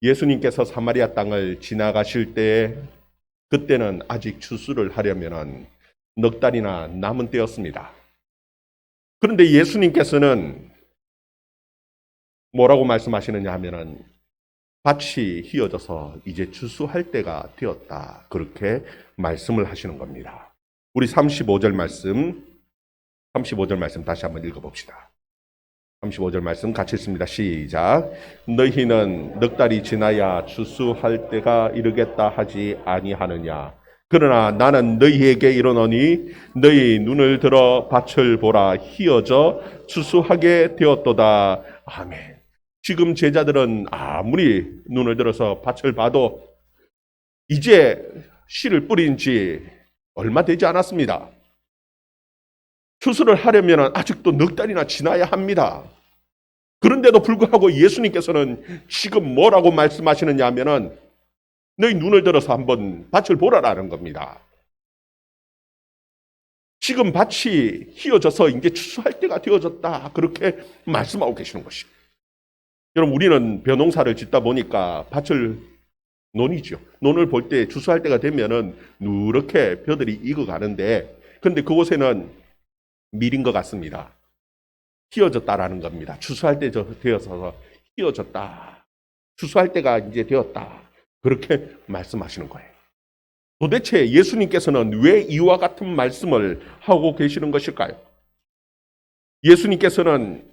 예수님께서 사마리아 땅을 지나가실 때 그때는 아직 추수를 하려면 넉 달이나 남은 때였습니다. 그런데 예수님께서는 뭐라고 말씀하시느냐 하면은 밭이 휘어져서 이제 추수할 때가 되었다. 그렇게 말씀을 하시는 겁니다. 우리 35절 말씀 다시 한번 읽어봅시다. 35절 말씀 같이 읽습니다. 시작. 너희는 넉 달이 지나야 추수할 때가 이르겠다 하지 아니하느냐. 그러나 나는 너희에게 이르노니 너희 눈을 들어 밭을 보라. 휘어져 추수하게 되었도다. 아멘. 지금 제자들은 아무리 눈을 들어서 밭을 봐도 이제 씨를 뿌린 지 얼마 되지 않았습니다. 추수를 하려면 아직도 넉 달이나 지나야 합니다. 그런데도 불구하고 예수님께서는 지금 뭐라고 말씀하시느냐 하면은 너희 눈을 들어서 한번 밭을 보라라는 겁니다. 지금 밭이 휘어져서 이제 추수할 때가 되어졌다. 그렇게 말씀하고 계시는 것입니다. 여러분, 우리는 벼농사를 짓다 보니까 밭을 논이죠. 논을 볼 때 추수할 때가 되면은 누렇게 벼들이 익어가는데, 근데 그곳에는 밀인 것 같습니다. 휘어졌다라는 겁니다. 추수할 때 되어서 휘어졌다. 추수할 때가 이제 되었다. 그렇게 말씀하시는 거예요. 도대체 예수님께서는 왜 이와 같은 말씀을 하고 계시는 것일까요? 예수님께서는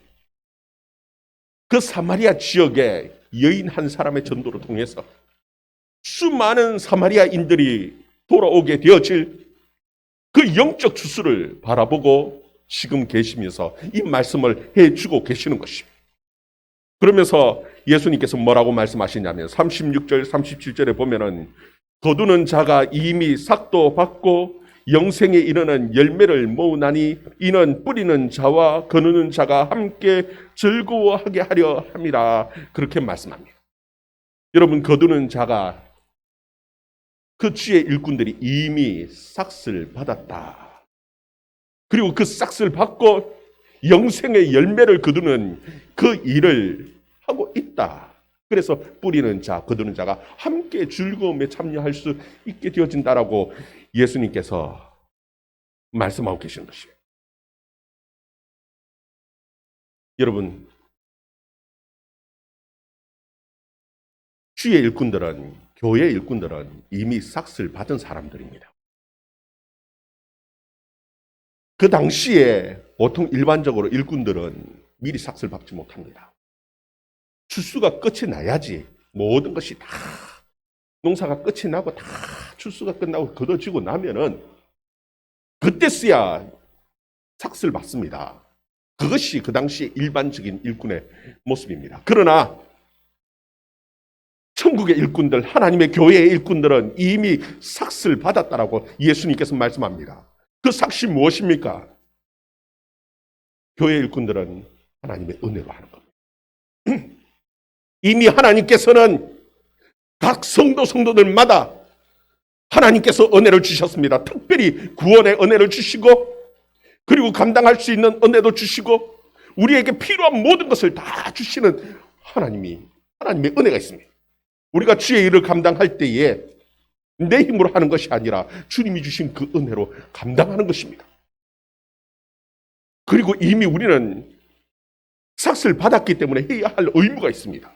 그 사마리아 지역에 여인 한 사람의 전도를 통해서 수많은 사마리아인들이 돌아오게 되어질 그 영적 추수를 바라보고 지금 계시면서 이 말씀을 해주고 계시는 것입니다. 그러면서 예수님께서 뭐라고 말씀하시냐면 36절, 37절에 보면은 거두는 자가 이미 삭도 받고 영생에 이르는 열매를 모으나니 이는 뿌리는 자와 거두는 자가 함께 즐거워하게 하려 함이라. 그렇게 말씀합니다. 여러분, 거두는 자가 그 주의 일꾼들이 이미 삭을 받았다. 그리고 그 삭을 받고 영생의 열매를 거두는 그 일을 하고 있다. 그래서 뿌리는 자, 거두는 자가 함께 즐거움에 참여할 수 있게 되어진다라고 예수님께서 말씀하고 계시는 것이에요. 여러분, 주의 일꾼들은, 교회 일꾼들은 이미 삭을 받은 사람들입니다. 그 당시에 보통 일반적으로 일꾼들은 미리 삭을 받지 못합니다. 추수가 끝이 나야지 모든 것이 다 농사가 끝이 나고 다 추수가 끝나고 거둬지고 나면은 그때서야 삭을 받습니다. 그것이 그 당시 일반적인 일꾼의 모습입니다. 그러나 천국의 일꾼들, 하나님의 교회의 일꾼들은 이미 삭을 받았다라고 예수님께서 말씀합니다. 그 삭이 무엇입니까? 교회 일꾼들은 하나님의 은혜로 하는 겁니다. 이미 하나님께서는 각 성도들마다 하나님께서 은혜를 주셨습니다. 특별히 구원의 은혜를 주시고, 그리고 감당할 수 있는 은혜도 주시고, 우리에게 필요한 모든 것을 다 주시는 하나님의 은혜가 있습니다. 우리가 주의 일을 감당할 때에 내 힘으로 하는 것이 아니라 주님이 주신 그 은혜로 감당하는 것입니다. 그리고 이미 우리는 삭을 받았기 때문에 해야 할 의무가 있습니다.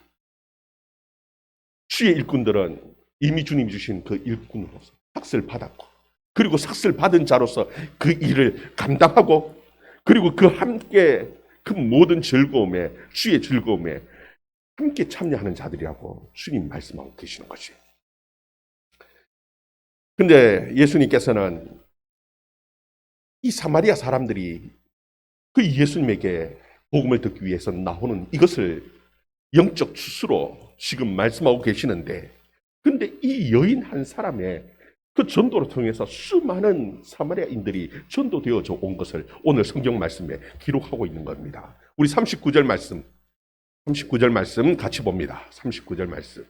주의 일꾼들은 이미 주님이 주신 그 일꾼으로서 삭을 받았고, 그리고 삭을 받은 자로서 그 일을 감당하고, 그리고 그 함께 그 모든 즐거움에, 주의 즐거움에 함께 참여하는 자들이라고 주님 말씀하고 계시는 것이에요. 근데 예수님께서는 이 사마리아 사람들이 그 예수님에게 복음을 듣기 위해서 나오는 이것을 영적 추수로 지금 말씀하고 계시는데, 근데 이 여인 한 사람의 그 전도를 통해서 수많은 사마리아인들이 전도되어져 온 것을 오늘 성경 말씀에 기록하고 있는 겁니다. 우리 39절 말씀 같이 봅니다. 39절 말씀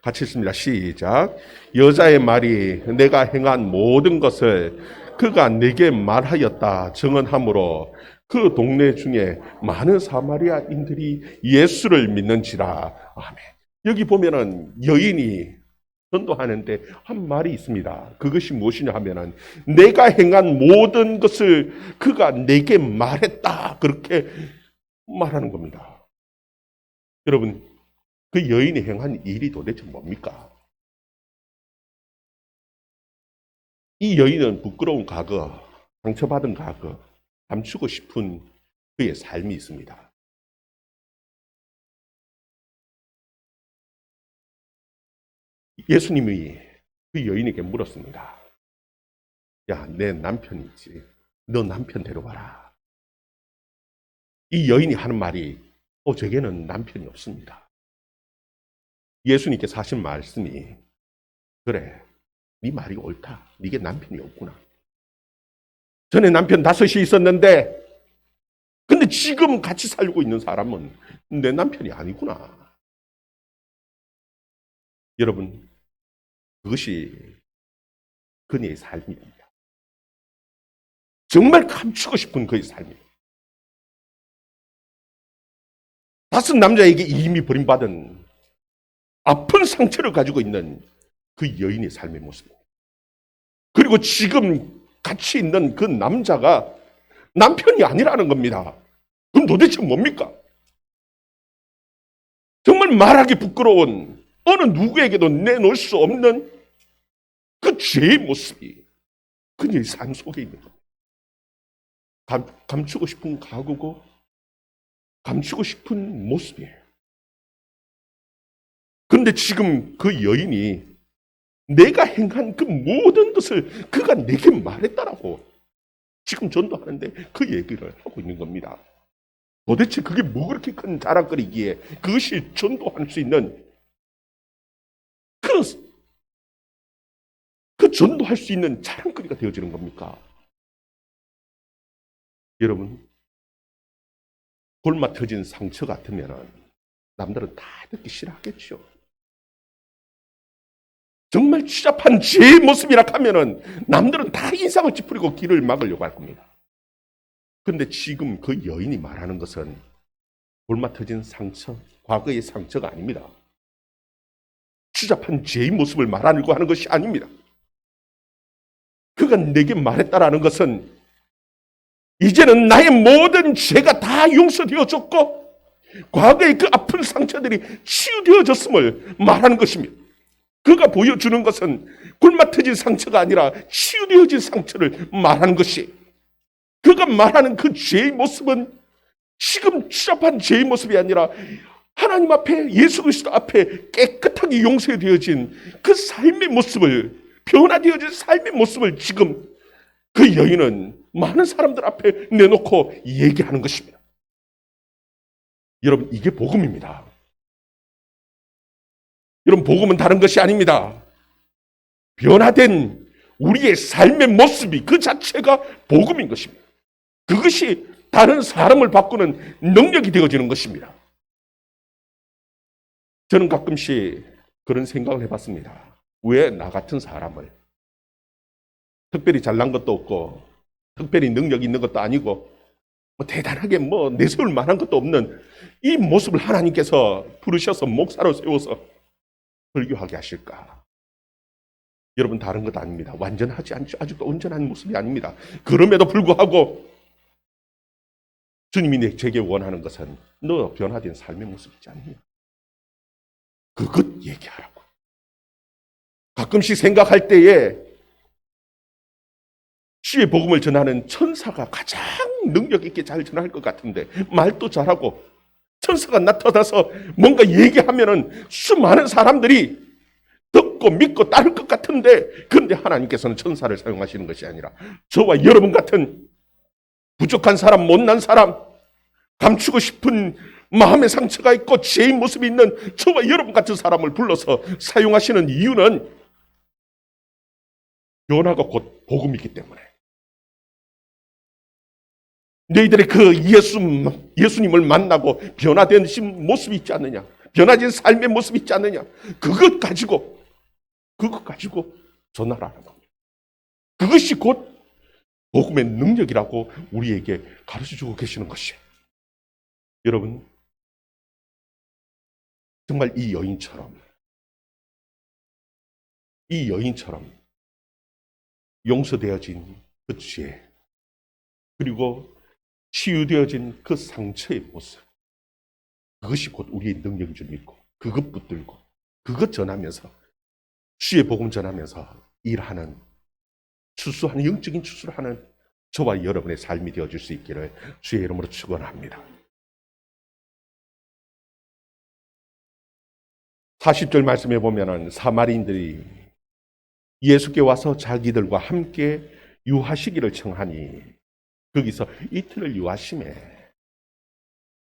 같이 읽습니다. 시작. 여자의 말이 내가 행한 모든 것을 그가 내게 말하였다 증언하므로 그 동네 중에 많은 사마리아인들이 예수를 믿는지라. 아멘. 여기 보면은 여인이 전도하는데 한 말이 있습니다. 그것이 무엇이냐 하면은 내가 행한 모든 것을 그가 내게 말했다. 그렇게 말하는 겁니다. 여러분, 그 여인이 행한 일이 도대체 뭡니까? 이 여인은 부끄러운 과거, 상처받은 과거, 감추고 싶은 그의 삶이 있습니다. 예수님이 그 여인에게 물었습니다. 야, 내 남편이 있지. 너 남편 데려와라. 이 여인이 하는 말이, 제게는 남편이 없습니다. 예수님께서 하신 말씀이, 그래, 네 말이 옳다. 네게 남편이 없구나. 전에 남편 5이 있었는데, 근데 지금 같이 살고 있는 사람은 내 남편이 아니구나. 여러분, 그것이 그녀의 삶입니다. 정말 감추고 싶은 그의 삶입니다. 5 남자에게 이미 버림받은 아픈 상처를 가지고 있는 그 여인의 삶의 모습입니다. 그리고 지금 같이 있는 그 남자가 남편이 아니라는 겁니다. 그럼 도대체 뭡니까? 정말 말하기 부끄러운 어느 누구에게도 내놓을 수 없는 그 죄의 모습이 그녀의 삶 속에 있는 겁니다. 감추고 싶은 각오고 감추고 싶은 모습이에요. 그런데 지금 그 여인이 내가 행한 그 모든 것을 그가 내게 말했다라고 지금 전도하는데 그 얘기를 하고 있는 겁니다. 도대체 그게 뭐 그렇게 큰 자랑거리기에 그것이 전도할 수 있는 그 전도할 수 있는 자랑거리가 되어지는 겁니까? 여러분, 골마 터진 상처 같으면 남들은 다 듣기 싫어하겠죠. 정말 추잡한 죄의 모습이라 하면은 남들은 다 인상을 찌푸리고 길을 막으려고 할 겁니다. 그런데 지금 그 여인이 말하는 것은 골마 터진 상처, 과거의 상처가 아닙니다. 추잡한 죄의 모습을 말하려고 하는 것이 아닙니다. 그가 내게 말했다라는 것은 이제는 나의 모든 죄가 다 용서되어졌고 과거의 그 아픈 상처들이 치유되어졌음을 말하는 것입니다. 그가 보여주는 것은 굴마 터진 상처가 아니라 치유되어진 상처를 말하는 것이, 그가 말하는 그 죄의 모습은 지금 추잡한 죄의 모습이 아니라 하나님 앞에, 예수 그리스도 앞에 깨끗하게 용서되어진 그 삶의 모습을, 변화되어진 삶의 모습을 지금 그 여인은 많은 사람들 앞에 내놓고 얘기하는 것입니다. 여러분, 이게 복음입니다. 여러분, 복음은 다른 것이 아닙니다. 변화된 우리의 삶의 모습이 그 자체가 복음인 것입니다. 그것이 다른 사람을 바꾸는 능력이 되어지는 것입니다. 저는 가끔씩 그런 생각을 해봤습니다. 왜 나 같은 사람을, 특별히 잘난 것도 없고 특별히 능력 있는 것도 아니고 대단하게 내세울 만한 것도 없는 이 모습을 하나님께서 부르셔서 목사로 세워서 설교하게 하실까? 여러분, 다른 것 아닙니다. 완전하지 않죠. 아직도 온전한 모습이 아닙니다. 그럼에도 불구하고 주님이 제게 원하는 것은 너 변화된 삶의 모습 있지 않느냐? 그것 얘기하라고. 가끔씩 생각할 때에 주의 복음을 전하는 천사가 가장 능력 있게 잘 전할 것 같은데, 말도 잘하고 천사가 나타나서 뭔가 얘기하면은 수많은 사람들이 듣고 믿고 따를 것 같은데, 그런데 하나님께서는 천사를 사용하시는 것이 아니라 저와 여러분 같은 부족한 사람, 못난 사람, 감추고 싶은 마음의 상처가 있고 죄의 모습이 있는 저와 여러분 같은 사람을 불러서 사용하시는 이유는 변화가 곧 복음이기 때문에. 너희들의 그 예수님을 만나고 변화된 모습이 있지 않느냐? 변화된 삶의 모습이 있지 않느냐? 그것 가지고 전하라는 겁니다. 그것이 곧 복음의 능력이라고 우리에게 가르쳐주고 계시는 것이에요. 여러분, 정말 이 여인처럼 용서되어진 그 죄, 그리고 치유되어진 그 상처의 모습, 그것이 곧 우리의 능력인 줄 믿고 그것 붙들고 그것 전하면서 주의 복음 전하면서 일하는, 추수하는, 영적인 추수를 하는 저와 여러분의 삶이 되어줄 수 있기를 주의 이름으로 축원합니다. 40절 말씀에 보면은 사마리인들이 예수께 와서 자기들과 함께 유하시기를 청하니 거기서 이틀을 유하심에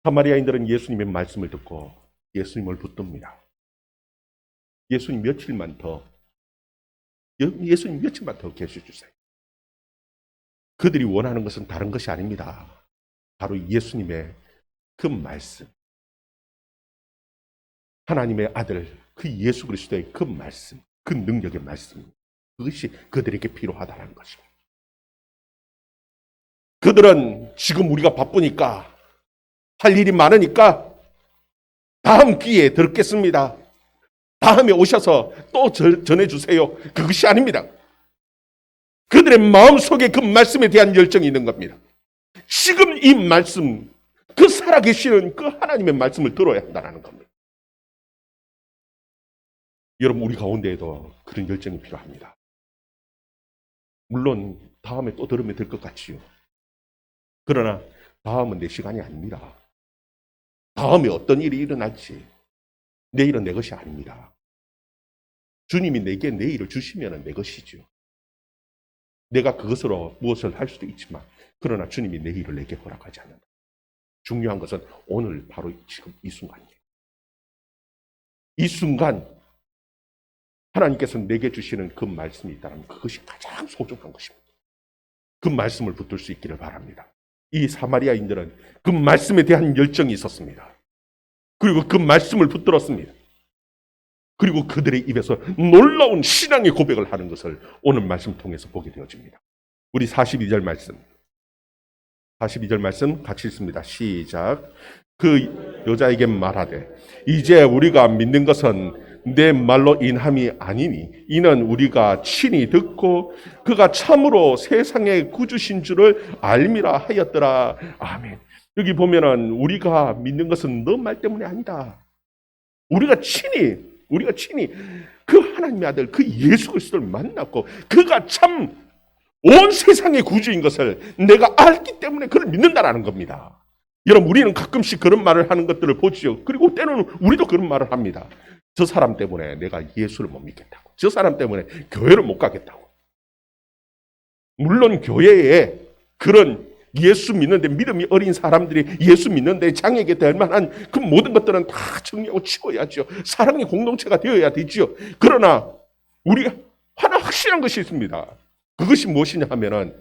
사마리아인들은 예수님의 말씀을 듣고 예수님을 붙듭니다. 예수님 며칠만 더 계셔주세요. 그들이 원하는 것은 다른 것이 아닙니다. 바로 예수님의 그 말씀, 하나님의 아들 그 예수 그리스도의 그 말씀, 그 능력의 말씀, 그것이 그들에게 필요하다는 것입니다. 그들은 지금 우리가 바쁘니까, 할 일이 많으니까 다음 기회에 듣겠습니다, 다음에 오셔서 또 전해주세요, 그것이 아닙니다. 그들의 마음속에 그 말씀에 대한 열정이 있는 겁니다. 지금 이 말씀, 그 살아계시는 그 하나님의 말씀을 들어야 한다는 겁니다. 여러분, 우리 가운데에도 그런 열정이 필요합니다. 물론 다음에 또 들으면 될 것 같지요. 그러나 다음은 내 시간이 아닙니다. 다음에 어떤 일이 일어날지 내일은 내 것이 아닙니다. 주님이 내게 내일을 주시면 내 것이죠. 내가 그것으로 무엇을 할 수도 있지만, 그러나 주님이 내일을 내게 허락하지 않는다. 중요한 것은 오늘 바로 지금 이 순간이에요. 이 순간 하나님께서 내게 주시는 그 말씀이 있다면 그것이 가장 소중한 것입니다. 그 말씀을 붙들 수 있기를 바랍니다. 이 사마리아인들은 그 말씀에 대한 열정이 있었습니다. 그리고 그 말씀을 붙들었습니다. 그리고 그들의 입에서 놀라운 신앙의 고백을 하는 것을 오늘 말씀 통해서 보게 되어집니다. 우리 42절 말씀 같이 읽습니다. 시작. 그 여자에게 말하되 이제 우리가 믿는 것은 내 말로 인함이 아니니 이는 우리가 친히 듣고 그가 참으로 세상의 구주신 줄을 알미라 하였더라. 아멘. 여기 보면은 우리가 믿는 것은 너 말 때문에 아니다. 우리가 친히 그 하나님의 아들 그 예수 그리스도를 만났고 그가 참 온 세상의 구주인 것을 내가 알기 때문에 그를 믿는다라는 겁니다. 여러분, 우리는 가끔씩 그런 말을 하는 것들을 보지요. 그리고 때로는 우리도 그런 말을 합니다. 저 사람 때문에 내가 예수를 못 믿겠다고, 저 사람 때문에 교회를 못 가겠다고. 물론 교회에 그런 예수 믿는데 믿음이 어린 사람들이 예수 믿는데 장애게 될 만한 그 모든 것들은 다 정리하고 치워야죠. 사랑의 공동체가 되어야 되죠. 그러나 우리가 하나 확실한 것이 있습니다. 그것이 무엇이냐 하면은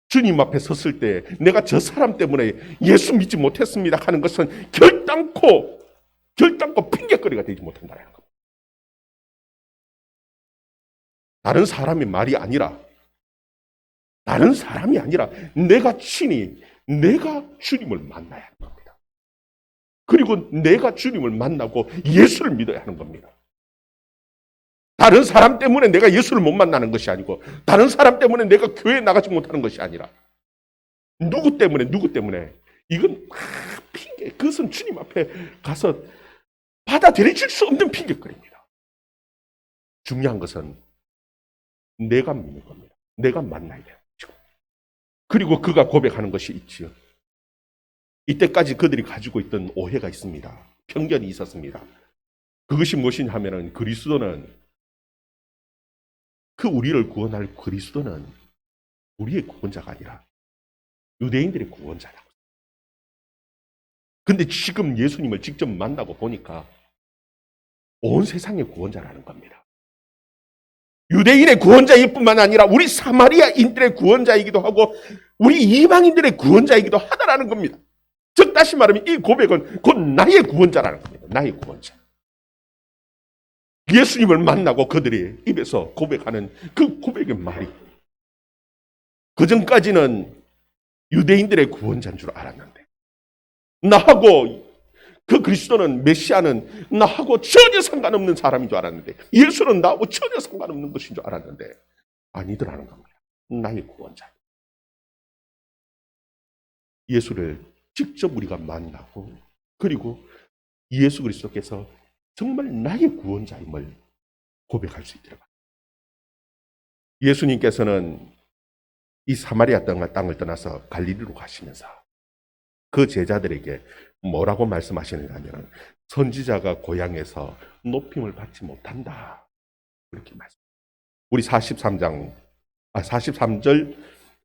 주님 앞에 섰을 때 내가 저 사람 때문에 예수 믿지 못했습니다 하는 것은 결단코 핑계거리가 되지 못한다는 겁니다. 다른 사람이 아니라 내가 친히 내가 주님을 만나야 하는 겁니다. 그리고 내가 주님을 만나고 예수를 믿어야 하는 겁니다. 다른 사람 때문에 내가 예수를 못 만나는 것이 아니고, 다른 사람 때문에 내가 교회에 나가지 못하는 것이 아니라, 누구 때문에 이건 핑계, 그것은 주님 앞에 가서 받아들여질 수 없는 핑계거리입니다. 중요한 것은 내가 믿는 겁니다. 내가 만나야 돼요. 그리고 그가 고백하는 것이 있지요. 이때까지 그들이 가지고 있던 오해가 있습니다. 편견이 있었습니다. 그것이 무엇이냐 하면은 우리를 구원할 그리스도는 우리의 구원자가 아니라 유대인들의 구원자라고. 근데 지금 예수님을 직접 만나고 보니까 온 세상의 구원자라는 겁니다. 유대인의 구원자일 뿐만 아니라 우리 사마리아인들의 구원자이기도 하고 우리 이방인들의 구원자이기도 하다라는 겁니다. 즉 다시 말하면 이 고백은 곧 나의 구원자라는 겁니다. 나의 구원자. 예수님을 만나고 그들이 입에서 고백하는 그 고백의 말이, 그전까지는 유대인들의 구원자인 줄 알았는데 나하고 그 그리스도는 메시아는 나하고 전혀 상관없는 사람인 줄 알았는데, 예수는 나하고 전혀 상관없는 것인 줄 알았는데 아니더라는 겁니다. 나의 구원자. 예수를 직접 우리가 만나고, 그리고 예수 그리스도께서 정말 나의 구원자임을 고백할 수 있도록. 예수님께서는 이 사마리아 땅을 떠나서 갈릴리로 가시면서 그 제자들에게 뭐라고 말씀하시는가 하면, 선지자가 고향에서 높임을 받지 못한다, 그렇게 말씀. 우리 43절에서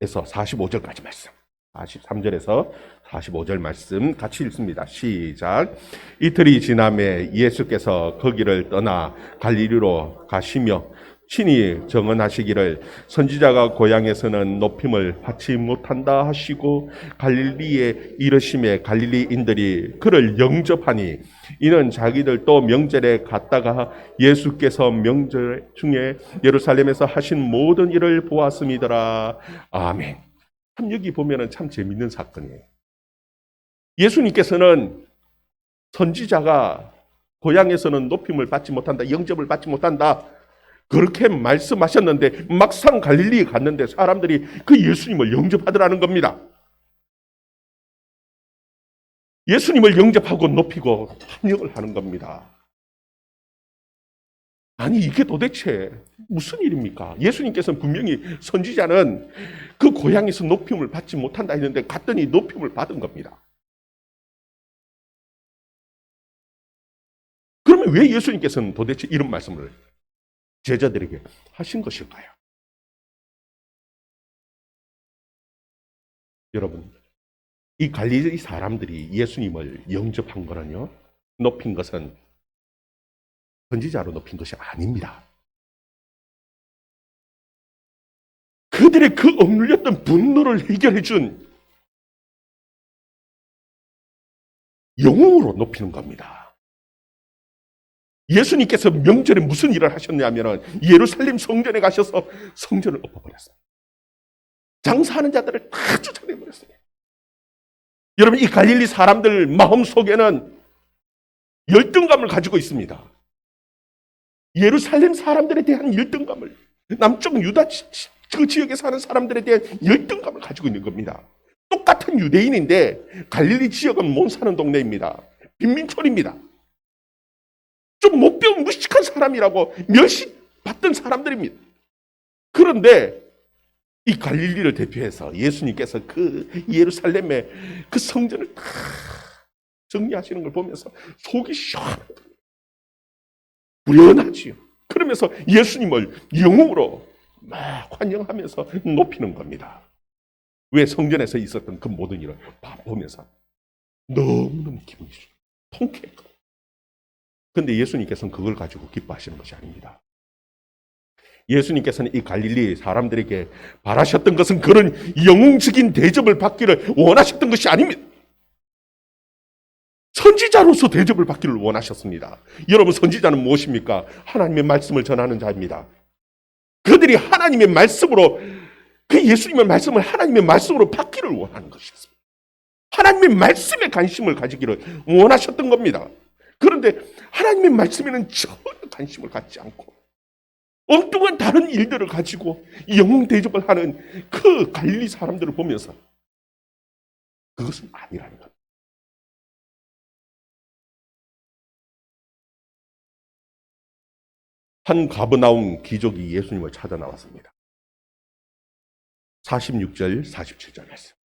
45절까지 말씀. 43절에서 45절 말씀 같이 읽습니다. 시작. 이틀이 지남에 예수께서 거기를 떠나 갈릴리로 가시며 친히 정언하시기를, 선지자가 고향에서는 높임을 받지 못한다 하시고 갈릴리에 이르심에 갈릴리인들이 그를 영접하니, 이는 자기들 또 명절에 갔다가 예수께서 명절 중에 예루살렘에서 하신 모든 일을 보았음이더라. 아멘. 참 여기 보면은 참 재밌는 사건이에요. 예수님께서는 선지자가 고향에서는 높임을 받지 못한다, 영접을 받지 못한다, 그렇게 말씀하셨는데 막상 갈릴리에 갔는데 사람들이 그 예수님을 영접하더라는 겁니다. 예수님을 영접하고 높이고 환영을 하는 겁니다. 아니, 이게 도대체 무슨 일입니까? 예수님께서는 분명히 선지자는 그 고향에서 높임을 받지 못한다 했는데 갔더니 높임을 받은 겁니다. 그러면 왜 예수님께서는 도대체 이런 말씀을 제자들에게 하신 것일까요? 여러분, 이 갈릴리 사람들이 예수님을 영접한 거는요, 높인 것은 선지자로 높인 것이 아닙니다. 그들의 그 억눌렸던 분노를 해결해 준 영웅으로 높이는 겁니다. 예수님께서 명절에 무슨 일을 하셨냐면 예루살렘 성전에 가셔서 성전을 엎어버렸어요. 장사하는 자들을 다 쫓아내버렸어요. 여러분, 이 갈릴리 사람들 마음속에는 열등감을 가지고 있습니다. 예루살렘 사람들에 대한 열등감을, 남쪽 유다 그 지역에 사는 사람들에 대한 열등감을 가지고 있는 겁니다. 똑같은 유대인인데 갈릴리 지역은 못 사는 동네입니다. 빈민촌입니다. 좀 못 배운 무식한 사람이라고 멸시받던 사람들입니다. 그런데 이 갈릴리를 대표해서 예수님께서 그 예루살렘의 그 성전을 다 정리하시는 걸 보면서 속이 시원하고 불연하지요. 그러면서 예수님을 영웅으로 막 환영하면서 높이는 겁니다. 왜? 성전에서 있었던 그 모든 일을 보면서 너무너무 기분이 통쾌했거든요. 그런데 예수님께서는 그걸 가지고 기뻐하시는 것이 아닙니다. 예수님께서는 이 갈릴리 사람들에게 바라셨던 것은 그런 영웅적인 대접을 받기를 원하셨던 것이 아닙니다. 선지자로서 대접을 받기를 원하셨습니다. 여러분, 선지자는 무엇입니까? 하나님의 말씀을 전하는 자입니다. 그들이 하나님의 말씀으로, 그 예수님의 말씀을 하나님의 말씀으로 받기를 원하는 것이었습니다. 하나님의 말씀에 관심을 가지기를 원하셨던 겁니다. 그런데 하나님의 말씀에는 전혀 관심을 갖지 않고 엉뚱한 다른 일들을 가지고 영웅 대접을 하는 그 갈릴리 사람들을 보면서 그것은 아니라는 겁니다. 한 가버나움 귀족이 예수님을 찾아 나왔습니다. 46절, 47절 말씀.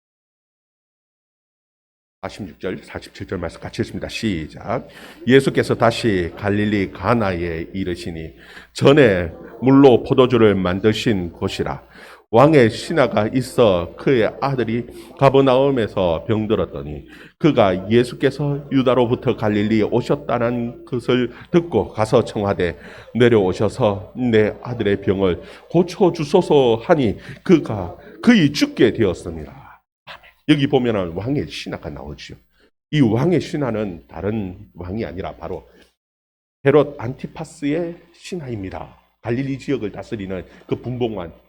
46절, 47절 말씀 같이 읽습니다. 시작. 예수께서 다시 갈릴리 가나에 이르시니, 전에 물로 포도주를 만드신 곳이라. 왕의 신하가 있어 그의 아들이 가버나움에서 병들었더니 그가 예수께서 유다로부터 갈릴리에 오셨다는 것을 듣고 가서 청하되 내려오셔서 내 아들의 병을 고쳐주소서 하니 그가 그의 죽게 되었습니다. 여기 보면은 왕의 신하가 나오죠. 이 왕의 신하는 다른 왕이 아니라 바로 헤롯 안티파스의 신하입니다. 갈릴리 지역을 다스리는 그 분봉왕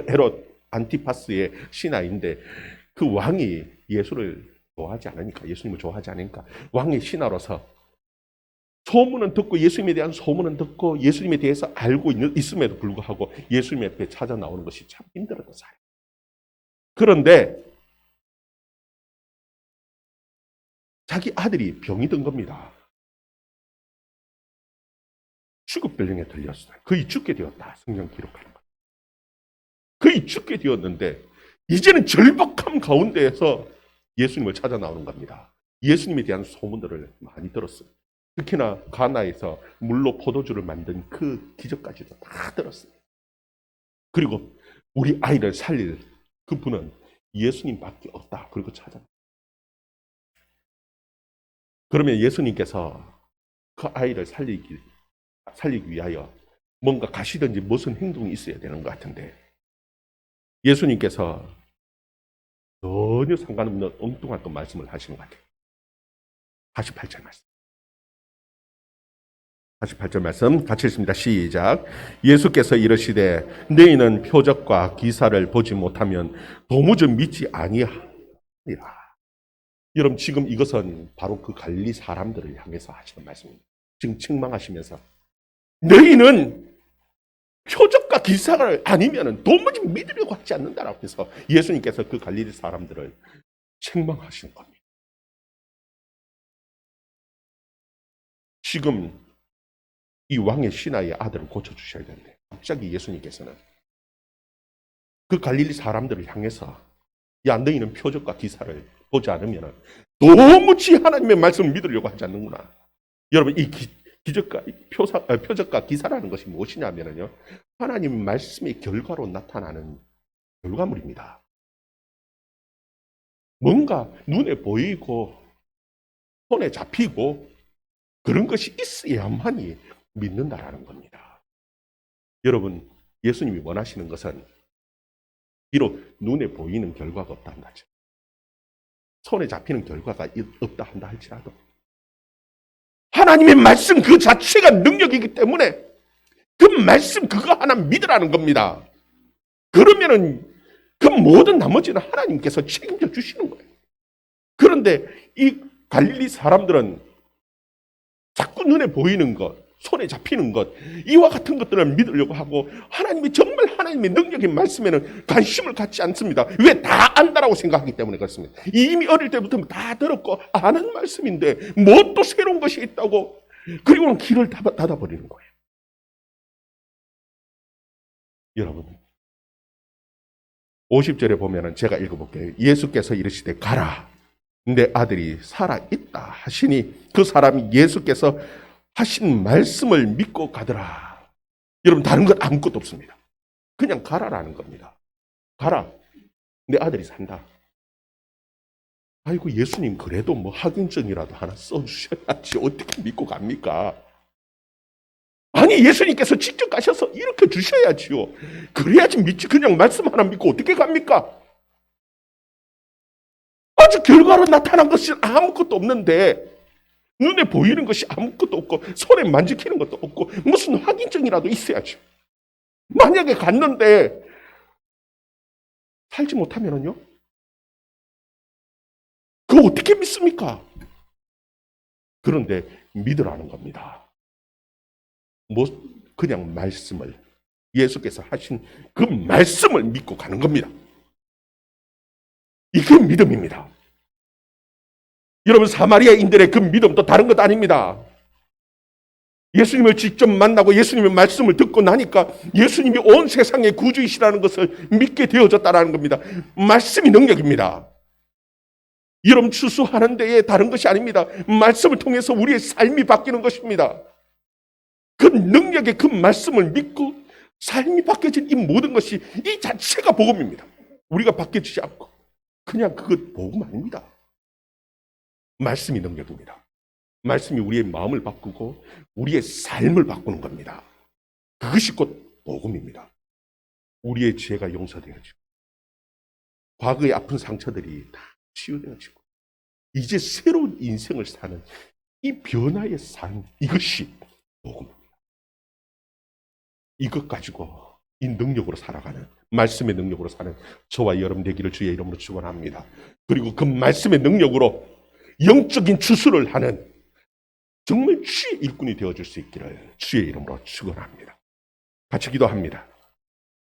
헤롯 안티파스의 신하인데 그 왕이 예수를 좋아하지 않으니까, 예수님을 좋아하지 않으니까 왕의 신하로서 소문은 듣고, 예수님에 대한 소문은 듣고 예수님에 대해서 알고 있음에도 불구하고 예수님 앞에 찾아 나오는 것이 참 힘들었던 사람. 그런데 자기 아들이 병이 든 겁니다. 죽음병에 들렸어요. 거의 죽게 되었다. 성경 기록하는 거. 거의 죽게 되었는데 이제는 절박함 가운데에서 예수님을 찾아 나오는 겁니다. 예수님에 대한 소문들을 많이 들었어요. 특히나 가나에서 물로 포도주를 만든 그 기적까지도 다 들었어요. 그리고 우리 아이를 살릴 그분은 예수님밖에 없다. 그리고 찾아. 그러면 예수님께서 그 아이를 살리기 위하여 뭔가 가시든지 무슨 행동이 있어야 되는 것 같은데, 예수님께서 전혀 상관없는 엉뚱한 또 말씀을 하시는 것 같아요. 48절 말씀. 48절 말씀 같이 읽습니다. 시작. 예수께서 이르시되 너희는 표적과 기사를 보지 못하면 도무지 믿지 아니하리라. 여러분, 지금 이것은 바로 그 갈릴리 사람들을 향해서 하시는 말씀입니다. 지금 책망하시면서 너희는 표적과 기사를 아니면 도무지 믿으려고 하지 않는다라고 해서 예수님께서 그 갈릴리 사람들을 책망하시는 겁니다. 지금 이 왕의 신하의 아들을 고쳐주셔야 되는데 갑자기 예수님께서는 그 갈릴리 사람들을 향해서 야, 너희는 표적과 기사를 보지 않으면 도무지 하나님의 말씀을 믿으려고 하지 않는구나. 여러분, 이 표적과 기사라는 것이 무엇이냐면요, 하나님 말씀의 결과로 나타나는 결과물입니다. 뭔가 눈에 보이고 손에 잡히고 그런 것이 있어야만이 믿는다라는 겁니다. 여러분, 예수님이 원하시는 것은 비록 눈에 보이는 결과가 없다 한다 할지라도, 손에 잡히는 결과가 없다 한다 할지라도 하나님의 말씀 그 자체가 능력이기 때문에 그 말씀 그거 하나 믿으라는 겁니다. 그러면은 그 모든 나머지는 하나님께서 책임져 주시는 거예요. 그런데 이 갈릴리 사람들은 자꾸 눈에 보이는 것, 손에 잡히는 것, 이와 같은 것들을 믿으려고 하고 하나님이 정말 하나님의 능력의 말씀에는 관심을 갖지 않습니다. 왜? 다 안다라고 생각하기 때문에 그렇습니다. 이미 어릴 때부터 다 들었고 아는 말씀인데 뭐 또 새로운 것이 있다고, 그리고는 길을 닫아버리는 거예요. 여러분, 50절에 보면은 제가 읽어볼게요. 예수께서 이르시되 가라, 내 아들이 살아있다 하시니 그 사람이 예수께서 하신 말씀을 믿고 가더라. 여러분, 다른 건 아무것도 없습니다. 그냥 가라라는 겁니다. 가라, 내 아들이 산다. 아이고, 예수님 그래도 뭐 확인증이라도 하나 써주셔야지 어떻게 믿고 갑니까? 아니, 예수님께서 직접 가셔서 이렇게 주셔야지요. 그래야지 믿지. 그냥 말씀 하나 믿고 어떻게 갑니까? 아직 결과로 나타난 것이 아무것도 없는데, 눈에 보이는 것이 아무것도 없고 손에 만지키는 것도 없고 무슨 확인증이라도 있어야죠. 만약에 갔는데 살지 못하면요, 그거 어떻게 믿습니까? 그런데 믿으라는 겁니다. 뭐 그냥 말씀을, 예수께서 하신 그 말씀을 믿고 가는 겁니다. 이게 믿음입니다. 여러분, 사마리아인들의 그 믿음도 다른 것 아닙니다. 예수님을 직접 만나고 예수님의 말씀을 듣고 나니까 예수님이 온 세상의 구주이시라는 것을 믿게 되어졌다는 겁니다. 말씀이 능력입니다. 여러분, 추수하는 데에 다른 것이 아닙니다. 말씀을 통해서 우리의 삶이 바뀌는 것입니다. 그 능력의 그 말씀을 믿고 삶이 바뀌어진 이 모든 것이 이 자체가 복음입니다. 우리가 바뀌어지지 않고 그냥 그것 복음 아닙니다. 말씀이 능력입니다. 말씀이 우리의 마음을 바꾸고 우리의 삶을 바꾸는 겁니다. 그것이 곧 복음입니다. 우리의 죄가 용서되어지고 과거의 아픈 상처들이 다 치유되어지고 이제 새로운 인생을 사는 이 변화의 삶, 이것이 복음입니다. 이것 가지고 이 능력으로 살아가는, 말씀의 능력으로 사는 저와 여러분 되기를 주의 이름으로 축원합니다. 그리고 그 말씀의 능력으로 영적인 주수를 하는 정말 주의 일꾼이 되어줄 수 있기를 주의 이름으로 축원합니다. 같이 기도합니다.